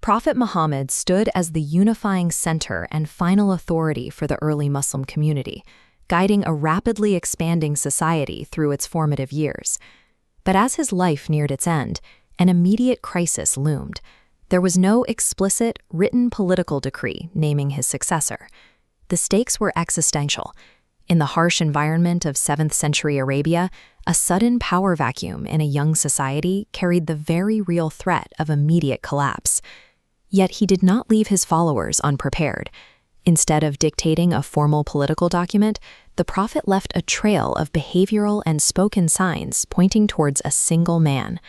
Prophet Muhammad stood as the unifying center and final authority for the early Muslim community, guiding a rapidly expanding society through its formative years. But as his life neared its end, an immediate crisis loomed. There was no explicit, written political decree naming his successor. The stakes were existential. In the harsh environment of 7th century Arabia, a sudden power vacuum in a young society carried the very real threat of immediate collapse. Yet he did not leave his followers unprepared. Instead of dictating a formal political document, the prophet left a trail of behavioral and spoken signs pointing towards a single man.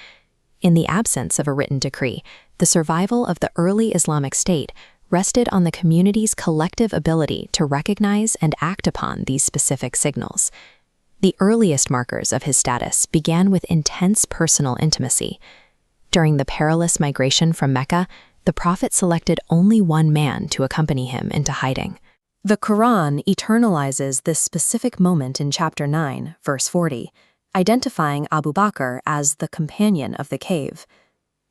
In the absence of a written decree, the survival of the early Islamic state rested on the community's collective ability to recognize and act upon these specific signals. The earliest markers of his status began with intense personal intimacy. During the perilous migration from Mecca, the prophet selected only one man to accompany him into hiding. The Quran eternalizes this specific moment in chapter 9, verse 40, identifying Abu Bakr as the companion of the cave.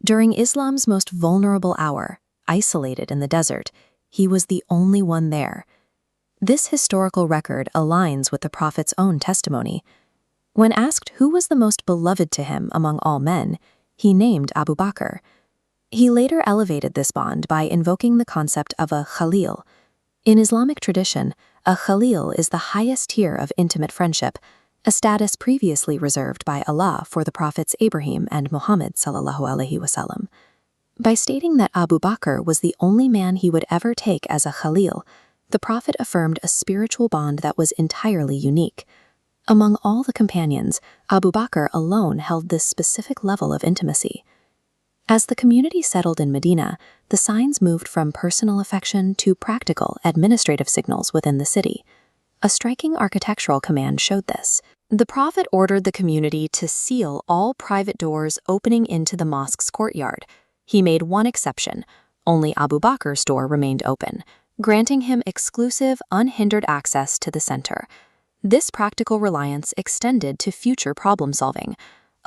During Islam's most vulnerable hour, isolated in the desert, he was the only one there. This historical record aligns with the prophet's own testimony. When asked who was the most beloved to him among all men, he named Abu Bakr. He later elevated this bond by invoking the concept of a khalil. In Islamic tradition, a khalil is the highest tier of intimate friendship, a status previously reserved by Allah for the prophets Ibrahim and Muhammad sallallahu alaihi wasallam. By stating that Abu Bakr was the only man he would ever take as a khalil, the prophet affirmed a spiritual bond that was entirely unique. Among all the companions, Abu Bakr alone held this specific level of intimacy. As the community settled in Medina, the signs moved from personal affection to practical, administrative signals within the city. A striking architectural command showed this. The prophet ordered the community to seal all private doors opening into the mosque's courtyard. He made one exception. Only Abu Bakr's door remained open, granting him exclusive, unhindered access to the center. This practical reliance extended to future problem-solving.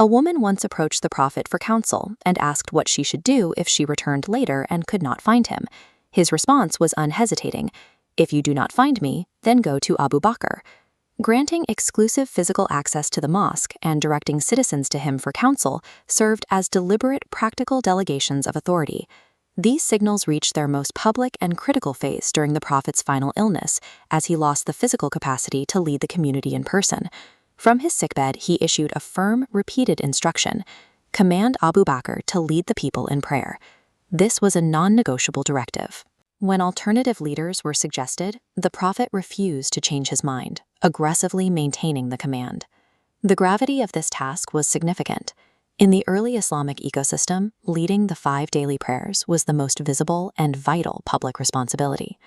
A woman once approached the prophet for counsel and asked what she should do if she returned later and could not find him. His response was unhesitating: "If you do not find me, then go to Abu Bakr." Granting exclusive physical access to the mosque and directing citizens to him for counsel served as deliberate, practical delegations of authority. These signals reached their most public and critical phase during the prophet's final illness, as he lost the physical capacity to lead the community in person. From his sickbed, he issued a firm, repeated instruction: command Abu Bakr to lead the people in prayer. This was a non-negotiable directive. When alternative leaders were suggested, the prophet refused to change his mind, aggressively maintaining the command. The gravity of this task was significant. In the early Islamic ecosystem, leading the 5 daily prayers was the most visible and vital public responsibility.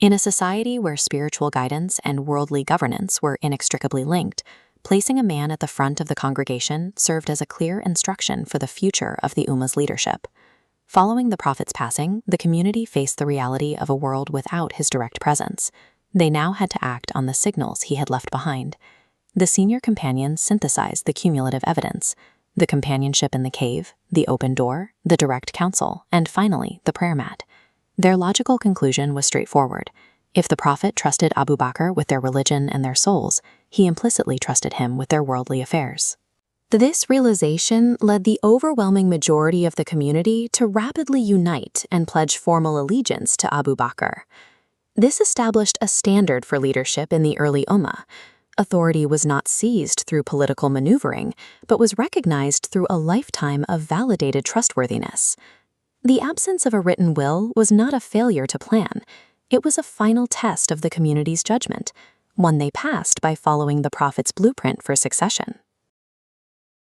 In a society where spiritual guidance and worldly governance were inextricably linked, placing a man at the front of the congregation served as a clear instruction for the future of the Ummah's leadership. Following the prophet's passing, the community faced the reality of a world without his direct presence. They now had to act on the signals he had left behind. The senior companions synthesized the cumulative evidence: the companionship in the cave, the open door, the direct counsel, and finally, the prayer mat. Their logical conclusion was straightforward. If the prophet trusted Abu Bakr with their religion and their souls, he implicitly trusted him with their worldly affairs. This realization led the overwhelming majority of the community to rapidly unite and pledge formal allegiance to Abu Bakr. This established a standard for leadership in the early Ummah. Authority was not seized through political maneuvering, but was recognized through a lifetime of validated trustworthiness. The absence of a written will was not a failure to plan. It was a final test of the community's judgment, one they passed by following the prophet's blueprint for succession.